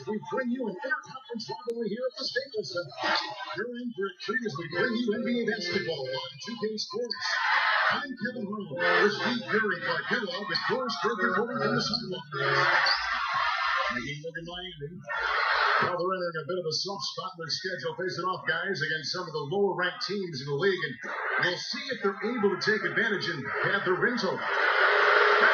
as we bring you an interconference rivalry here at the Staples Center. You're in for a treat as we bring you NBA basketball on 2K Sports. I'm Kevin Harlan. This week, Gary Clark-Kellogg with Doris Burke reporting from the sideline. Making look at Miami. Now they're entering a bit of a soft spot in their schedule, facing off guys against some of the lower-ranked teams in the league, and we'll see if they're able to take advantage and have their wins over.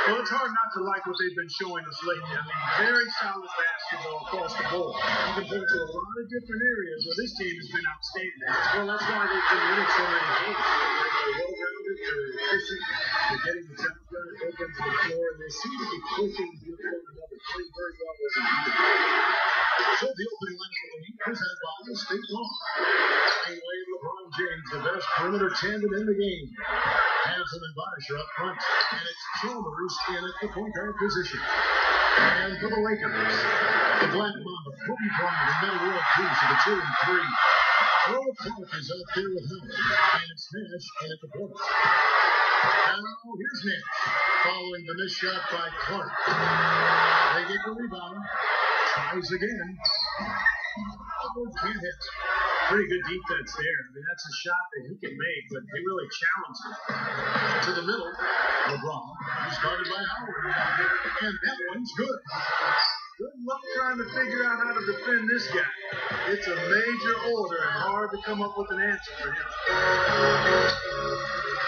Well, it's hard not to like what they've been showing us lately. I mean, very solid basketball across the board. You can point to a lot of different areas where this team has been outstanding. Well, that's why they've been winning so many games. They're well-rounded, they're efficient, they're getting the top guy open to the floor, and they seem to be clicking with one another, playing very well as a unit. So the opening line for the Heat presented by State Farm. Anyway, LeBron James, the best perimeter tandem in the game. Hansel and Bosh are up front, and it's Chalmers in at the point guard position. And for the Lakers, the Black Mamba, Kobe Bryant, and Metta World Peace at the 2 and 3. Earl Clark is out there with Howard, and it's Nash in at the point. Now here's Nash, following the missed shot by Clark. They get the rebound. Tries again. Oh, can't hit. Pretty good defense there. I mean, that's a shot that he can make, but he really challenged it. To the middle, LeBron, who's guarded by Howard. And that one's good. Good luck trying to figure out how to defend this guy. It's a major order and hard to come up with an answer for him.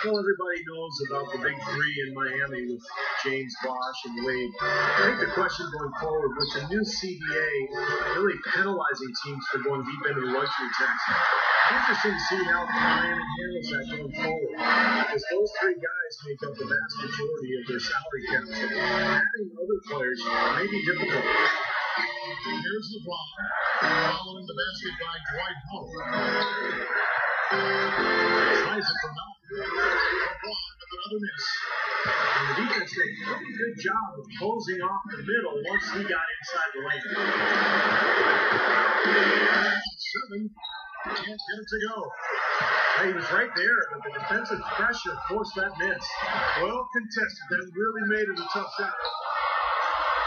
Well, everybody knows about the big three in Miami with James Bosh and Wade. I think the question going forward with the new CBA really penalizing teams for going deep into the luxury tax. It's interesting to see how Miami handles that going forward, because those three guys make up the vast majority of their salary cap. So adding other players may be difficult. Here's LeBron, following the basket by Dwight Howard. Tries it from out. LeBron with another miss. And the defense did a pretty good job of closing off the middle once he got inside the lane. 7. Can't get it to go. He was right there, but the defensive pressure forced that miss. Well contested. That really made it a tough shot.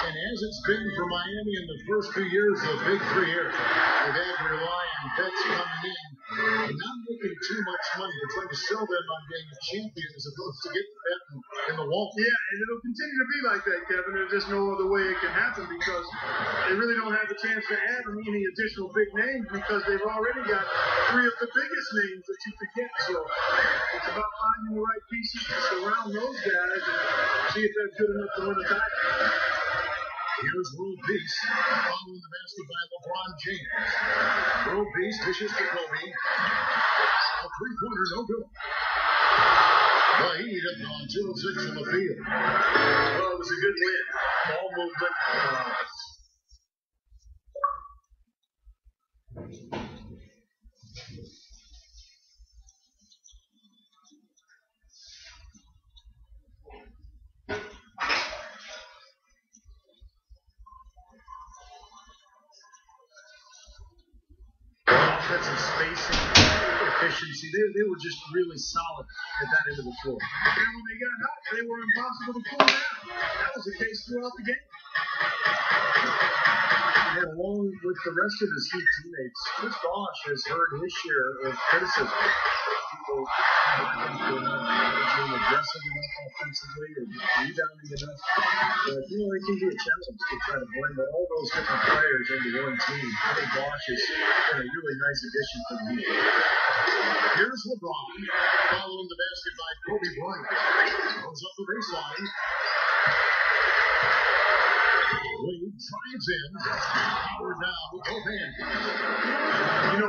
And as it's been for Miami in the first 2 years of Big Three here, they've had to rely on vets coming in and not making too much money. They're trying to sell them on being a champion as opposed to getting the vet in the wall. Yeah, and it'll continue to be like that, Kevin. There's just no other way it can happen because they really don't have the chance to add any additional big names because they've already got three of the biggest names that you could get. So it's about finding the right pieces to surround those guys and see if they're good enough to win the title. Here's World Peace, following the basket by LeBron James. World Peace dishes to Kobe. A three-pointer, no good. The Heat have gone 2 of 6 in the field. Well, it was a good win. Ball movement. Offensive spacing, efficiency, they were just really solid at that end of the floor. And when they got hot, they were impossible to cool down. That was the case throughout the game. And along with the rest of his Heat teammates, Chris Bosh has heard his share of criticism. People not being aggressive enough offensively or rebounding enough. But, it can be a challenge to try to blend all those different players into one team. I think Bosh has been a really nice addition for the Heat. Here's LeBron, following the basket by Kobe Bryant. Goes up the baseline. Wade drives in. Howard down with both hands.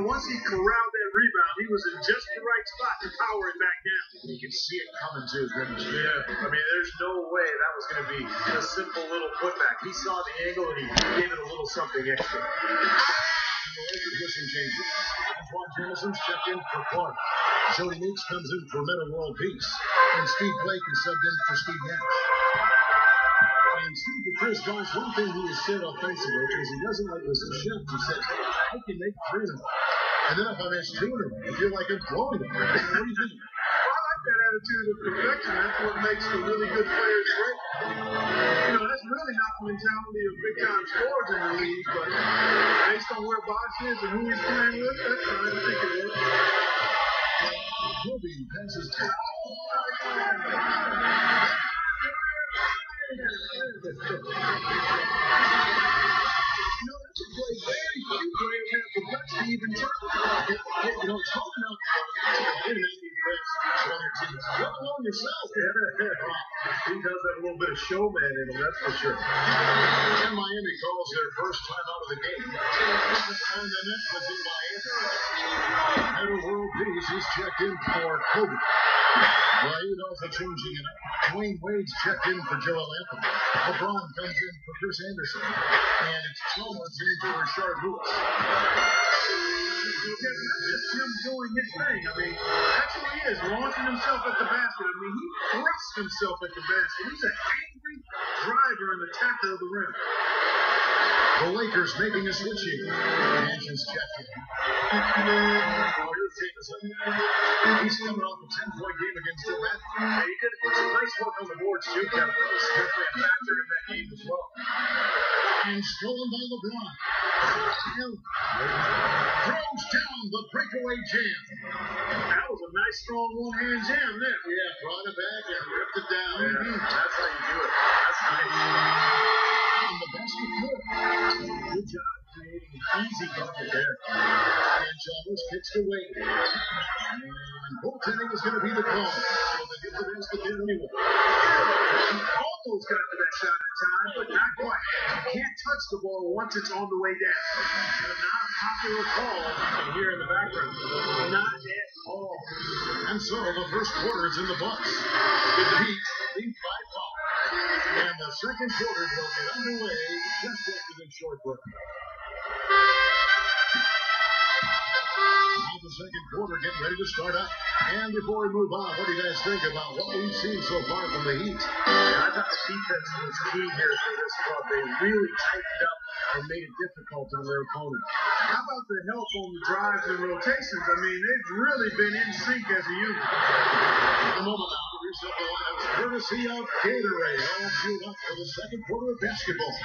Once he corralled that rebound, he was in just the right spot to power it back down. You can see it coming too, couldn't you? Yeah, I mean, there's no way that was going to be a simple little putback. He saw the angle and he gave it a little something extra. The Lakers with some changes. Antoine Jamison's checked in for Clark. Jody Meeks comes in for Metta World Peace. And Steve Blake is subbed in for Steve Nash. And Steve for Chris Bosh, one thing he has said offensively is he doesn't like this shift. He said, I can make 3 of them. And then if I miss 2 of them, I feel like I'm blowing them. What do you think? Well, I that attitude of perfection. That's what makes the really good players great. You know, that's really not the mentality of big-time scorers in the league, but based on where Bosh is and who he's playing with, that's fine. I think it is. Kobe passes to That's a play very few players have the guts to even try. you know, it's hard enough to win that defense for other teams. Let alone yourself. He does have a little bit of showman in him, that's for sure. And Miami calls their first time out of the game. And the net was in Miami. And a world peace is checked in for Kobe. Wade also changing it up. Dwayne Wade's checked in for Joel Anthony. LeBron comes in for Chris Anderson. And it's Chalmers in for Rashard Lewis. That's just him doing his thing. I mean, that's who he is, launching himself at the basket. I mean, he thrusts himself at the basket. He's an angry driver and attacker of the rim. The Lakers making a switch here. Nash is checked in. Here's Jameson. He's coming off a 10-point game against Durant. Yeah, he did some nice work on the boards, too, Kevin. That was definitely a factor in that game as well. And stolen by LeBron. Throws down the breakaway jam. That was a nice, strong one-hand jam there. Yeah, brought it back and ripped it down. Yeah, that's how you do it. That's nice. And the basket good. Good job creating an easy bucket there. And Chalmers kicks to Wade. And goaltending is going to be the call. So they get the basket there anyway. He almost got to that shot in time, but not quite. You can't touch the ball once it's on the way down. Not a popular call you can hear in the background. Not at all. And so the first quarter is in the books. With the Heat lead by 5. And the second quarter will get underway just after this short break. Now the second quarter getting ready to start up. And before we move on, what do you guys think about what we've seen so far from the Heat? I thought the defense was key here for this club. They really tightened up and made it difficult on their opponent. How about the help on the drives and rotations? I mean, they've really been in sync as a unit. A moment now to reset the lineups, courtesy of Gatorade. All queued up for the second quarter of basketball.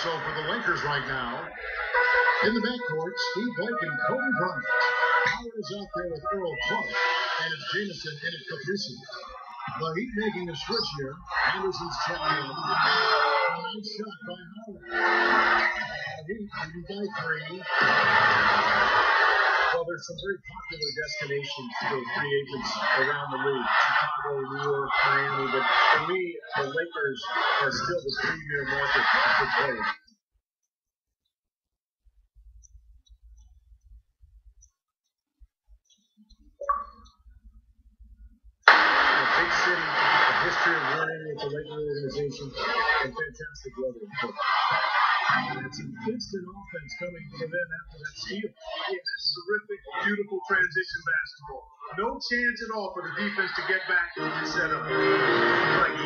So for the Lakers right now, in the backcourt, Steve Blake and Kobe Bryant. Howard is out there with Earl Clark, and it's Jameson and it's Capricci. The Heat making a switch here. Anderson's checked in. Nice shot by Howard. Heat leading by 3. Well, there's some very popular destinations for free agents around the league. Chicago, New York, Miami. But for me, the Lakers are still the premier market for players. A big city, a history of winning with the Laker organization, and fantastic weather. And some instant offense coming for them after that steal. Yeah, that's terrific, beautiful transition basketball. No chance at all for the defense to get back and set up. Like,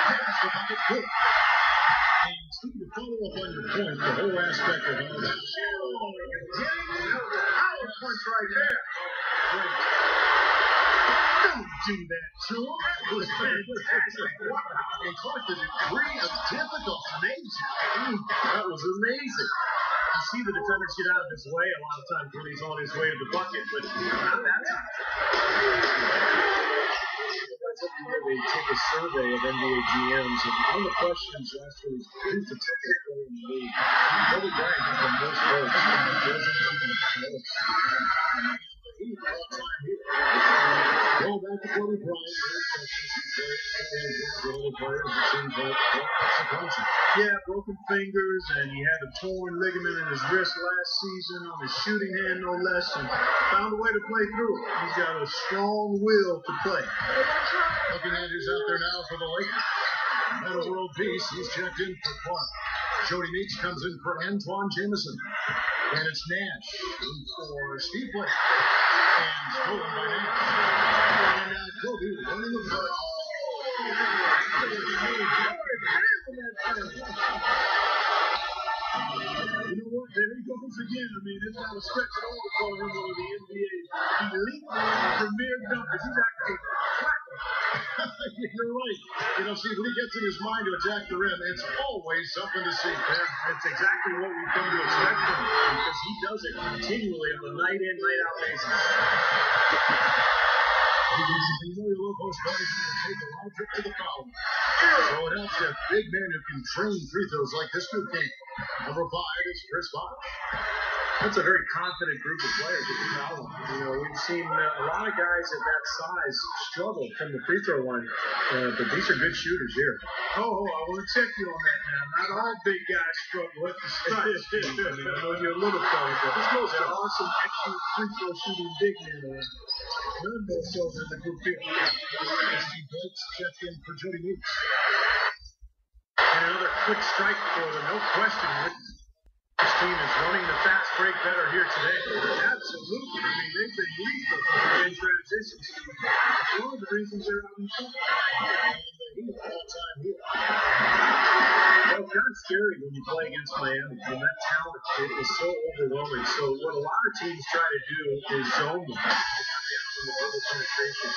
Pass the bucket good. And Steve, to follow up on your point, the whole aspect of how that Power punch right there. great. Don't do that to him. That was fantastic. Wow. And Clark, the degree of difficulty. Amazing. that was amazing. You see the defenders get out of his way a lot of times when he's on his way to the bucket, but not that time. Every year they take a survey of NBA GMs, and one of the questions last year was who's the toughest player in the league. Kobe Bryant had the most votes. He wasn't even close. Heat all time here. Go back to Kobe Bryant. Yeah, broken fingers, and he had a torn ligament in his wrist last season on his shooting hand, no less, and found a way to play through it. He's got a strong will to play. Looking at who's out there now for the Lakers. Metta World Peace, he's checked in for Clark. Jody Meeks comes in for Antoine Jameson. And it's Nash in for Steve Blake. And stolen by Nash. And now Kobe running the front. You know what? There he goes again. I mean, it's not a stretch at all to call him one of the NBA's elite premier dunkers. He's actually You're right. You know, Steve, when he gets in his mind to attack the rim, it's always something to see. It's exactly what we've come to expect from him because he does it continually on a night-in, night-out basis. You know your local boys are going to take a round trip to the foul. So it helps to have big men who can train free throws like this group can. Number 5 is Chris Bosh. That's a very confident group of players at the foul line. You know, we've seen a lot of guys at that size struggle from the free throw line, but these are good shooters here. Oh, I want to check you on that now. Not all big guys struggle at the start. I know you're a little fella, but there are some excellent free throw shooting big men around. None more so than the group here. Steve Blake's checked in for Jody Meeks. And another quick strike for them, no question. This team is running the fast break better here today. Absolutely. I mean, they've been lethal in transitions. One of the reasons they're out in front. Well, it's kind of scary when you play against Miami. When that talent is so overwhelming. So what a lot of teams try to do is zone them. The double penetration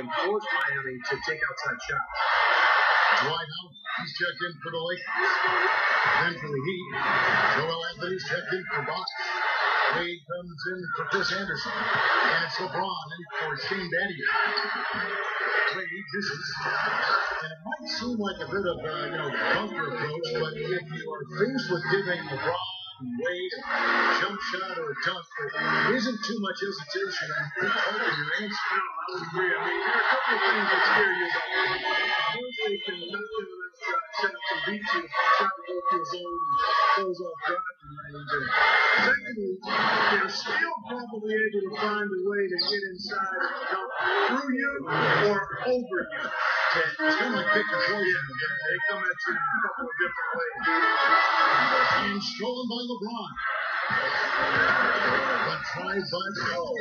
and force Miami to take outside shots. Dwight Howard, he's checked in for the Lakers. Then for the Heat, Joel Anthony's checked in for Bosh. Wade comes in for Chris Anderson. And it's LeBron in for Shane Battier. Wade dishes. And it might seem like a bit of a bunker approach, but if you are faced with giving LeBron Wade a jump shot or a dunk, there isn't too much hesitation on who's holding your answer. No, I would agree. I mean, there are a couple of things that scare you about them. First, they can knock down outside shots and beat you, try to go to a zone and close off driving range. And secondly, they're still probably able to find a way to get inside and dunk through you or over you. It's kind of like pick and roll. They come at you in a couple of different ways. And stolen by LeBron. But tried by Cole.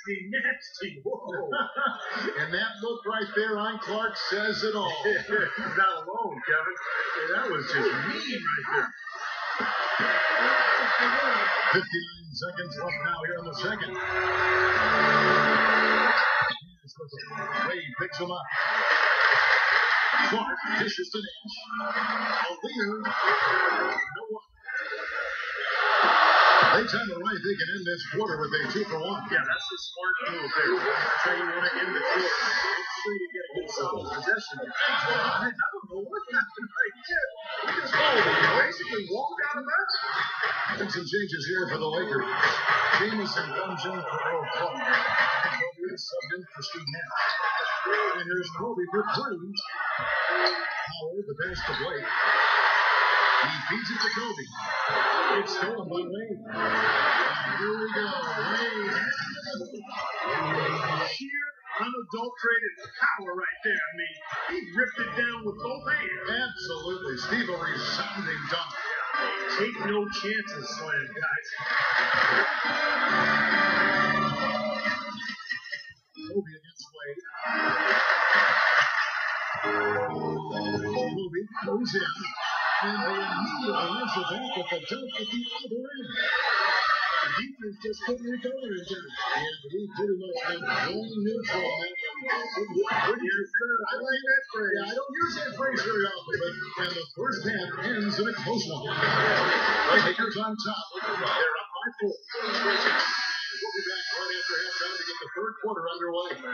Nasty. Whoa. And that look right there on Clark says it all. He's not alone, Kevin. That was just mean right there. 59 seconds left now here in the second. Wade picks him up. Clark dishes to Nash. A leader. No one. They time to right, they can end this quarter with a 2-for-1. Yeah, that's the smart move there. That's how you want to end the quarter. Make sure you get a good solid possession. I don't know what happened right there. He just basically walked out of that. And some changes here for the Lakers. Jameson comes in for Earl Clark. Kobe is subbed in for Steve Nash. And here's Kobe for three. Howard, the pass to Blake. He feeds it to Kobe. It's stolen by Wade. And here we go. Wade. Sheer, unadulterated power right there. I mean, he ripped it down with both hands. Absolutely. Steve, a resounding dunk. Take no chances, Slam, guys. Kobe against Wade. Kobe goes in. And they immediately answer back at the dunk at the other end. The defense just couldn't recover in time. And he pretty much went zone neutral on that one. I like that phrase. I don't use that phrase very often, but and the first half ends in a close one. The Lakers on top. They're up by 4. We'll be back right after halftime to get the third quarter underway.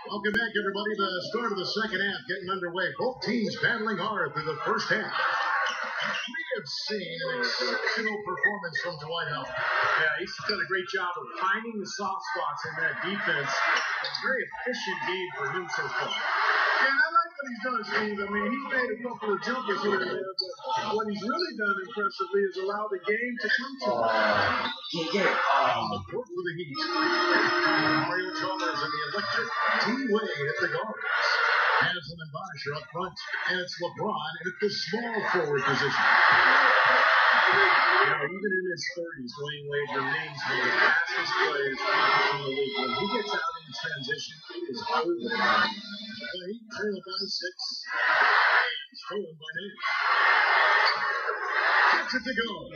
Welcome back, everybody. The start of the second half getting underway. Both teams battling hard through the first half. We have have seen an exceptional performance from Dwight Howard. Yeah, he's done a great job of finding the soft spots in that defense. A very efficient game for him so far. Yeah, I like what he's done, Steve. I mean, he's made a couple of jumpers here and there, but what he's really done impressively is allow the game to come to him. On the court for the Heat. Mario Chalmers and the electric D-Way at the guards. Haslem and Bosch are up front, and it's LeBron at the small forward position. You know, even in his 30s, Dwayne Wade remains one of the fastest players in the league. When he gets out in transition, it is over. The Heat trail by 6. And stolen by Nate. Gets it to go.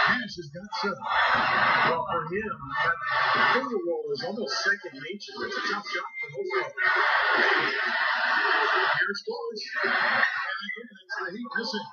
Cash has got 7. Well, for him, that finger roll is almost second nature. It's a tough shot for both of them. Here's Bosch. And again, it's the Heat missing.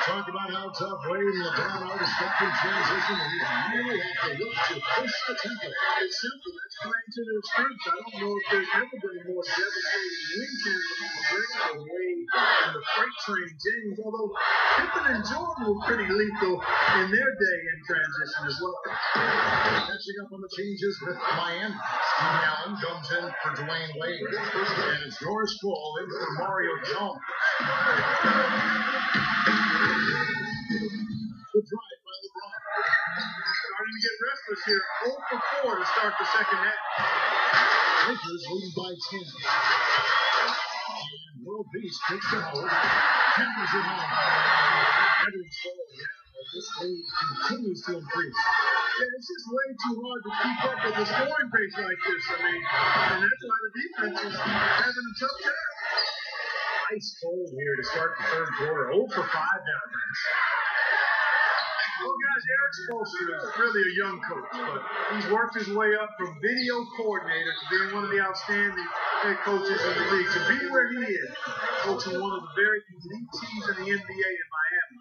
Talk about how tough Wade and LeBron are to step in transition, and you really have to look to push the tempo. It's simple. That's playing to their strengths. I don't know if there's ever been a more devastating win chance for the Wade and the freight train James, although Pippen and Jordan were pretty lethal in their day in transition as well. Catching up on the changes with Miami. Steve Allen comes in for Dwayne Wade, and it's Norris Cole in for Mario Chalmers. The drive by LeBron. Starting to get restless here. 0 for 4 to start the second half. Lakers leading by 10. And World Beast takes it home. Hammers it home. Everyone's forward now. This lead continues to increase. Yeah, it's just way too hard to keep up with a scoring pace like this. I mean, and that's why the defense is having a tough time. Ice cold here to start the third quarter. 0 for 5 now, guys. Well, guys, Eric Spoelstra is really a young coach, but he's worked his way up from video coordinator to being one of the outstanding head coaches in the league. To be where he is, coaching one of the very elite teams in the NBA in Miami.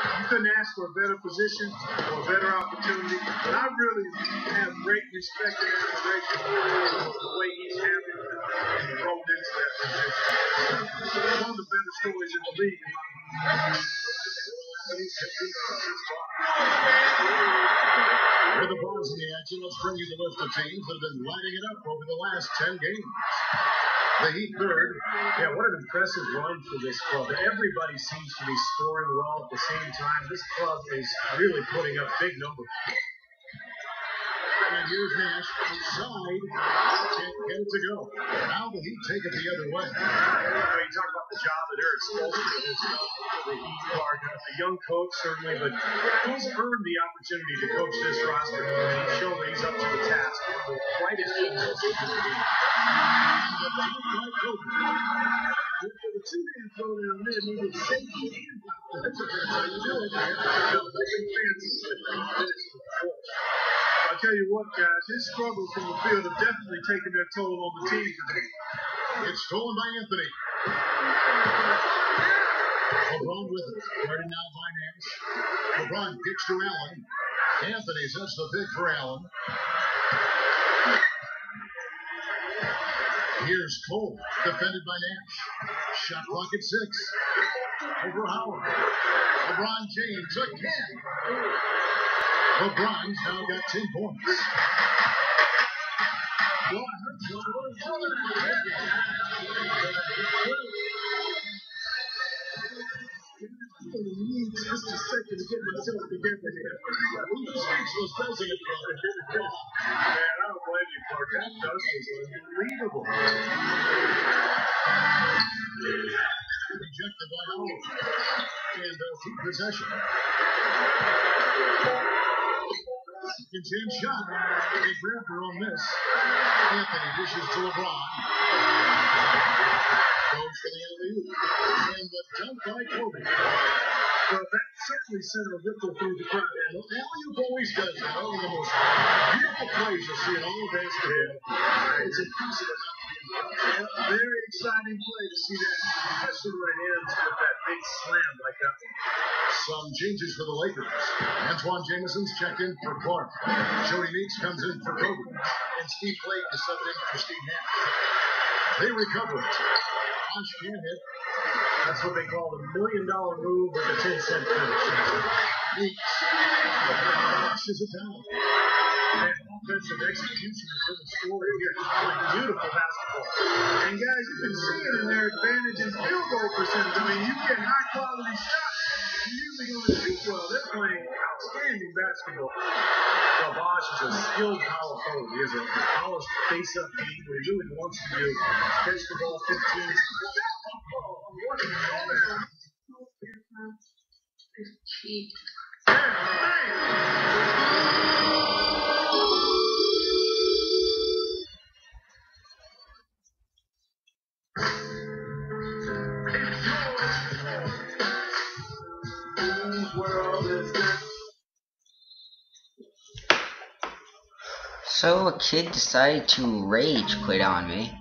You couldn't ask for a better position or a better opportunity. But I really have great respect and admiration for the way he's handled and grown into that position. One of the better stories in the league. With the Browns in the action, let's bring you the list of teams that have been lighting it up over the last 10 games. The Heat third. Yeah, what an impressive run for this club. Everybody seems to be scoring well at the same time. This club is really putting up big numbers. And here's Nash outside. Can't get it to go. Now the Heat take it the other way. You talk about the job that Eric Spoelstra has done for the Heat. A young coach, certainly, but he's earned the opportunity to coach this roster. And he's shown that he's up to the task. Quite as good as he can be. With the two-man throw down there, needed safety and that's how you do it. I'll tell you what, guys, his struggles from the field have definitely taken their toll on the team today. It's stolen by Anthony. LeBron with it. Guarded now by Nash. LeBron kicks to Allen. Anthony sets the pick for Allen. Here's Cole, defended by Nash. Shot clock at 6. Over Howard. LeBron James again. LeBron's now got 10 points. He needs just a second to get himself together here. Speechless doesn't it, brother? Man, I don't blame you, Clark. That dunk was unbelievable. Rejected by Howard. And they'll keep possession. Second chance shot. They grabbed her on this. Anthony dishes to LeBron. Goes for the alley-oop. And the dunk by Kobe. Well, that certainly sent a ripple through the crowd. And the alley-oop always does that. One of the most beautiful plays you'll see in all of basketball. It's impressive enough to be impressive. Very exciting play to see that. Especially when it ends with that big slam like that one. Some changes for the Lakers. Antoine Jameson's checked in for Clark. Jody Meeks comes in for Kobe. And Steve Clayton is subbed in for Steve Nash. They recover it. Bosch can't hit. That's what they call the $1 million move with a 10-cent finish. Boxes it down. And offensive execution is for the score here. Playing beautiful basketball. And guys, you can see it in their advantage in field goal percentage. I mean, you get high quality shots, you're usually going to shoot well. They're playing outstanding basketball. Well, Bosh is a skilled power forward. He has a polished face-up game. What he really wants to do is catch the ball 15. What a goal. Cheap. So a kid decided to rage quit on me.